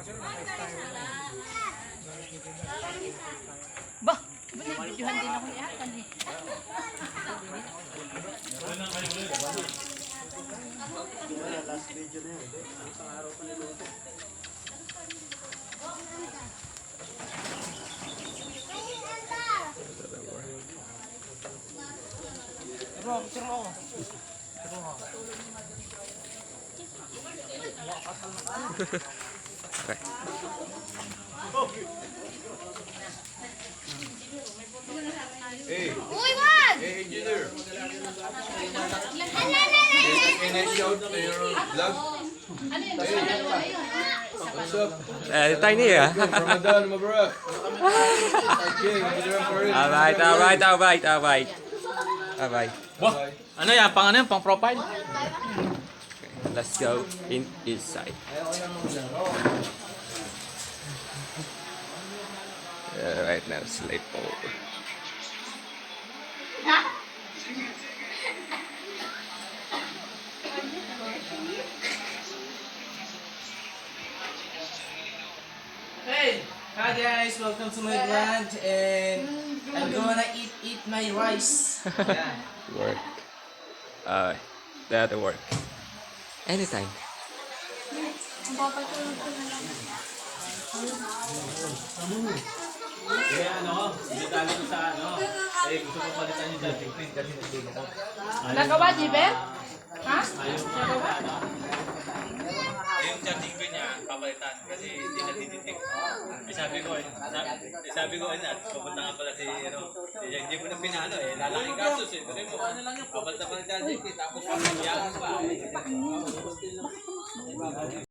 Bah, binibidyohan din ako ni Atan eh. Last video na yun. Isang araw pa niluto. Picture mo ako. Okay. Hey, Uy, Juan! hey, engineer. Ala! Can I shout to your vlog? What's up? Tiny ah. Ramadan Mubarak. Okay, engineer for it. Alright. Wah, ano yan? Pang ano yan? Pang profile? Let's go inside. Right now, sleep over. Hey! Hi guys! Welcome to my vlog and I'm gonna eat my rice. Yeah. Work. That work. Anytime. Kaya ano, detalye ko sa ano, gusto ko palitan yung dating print kasi nagdulo ko. Nagawa, Jiber? Ha? Nagawa? Yung charging pin niya, papalitan kasi hindi na tititik. Sabi ko, pupunta nga pala si, hindi mo na pinano lalaking gastos Kasi mo, papalitan pa ng charging pin, tapos papayakan pa.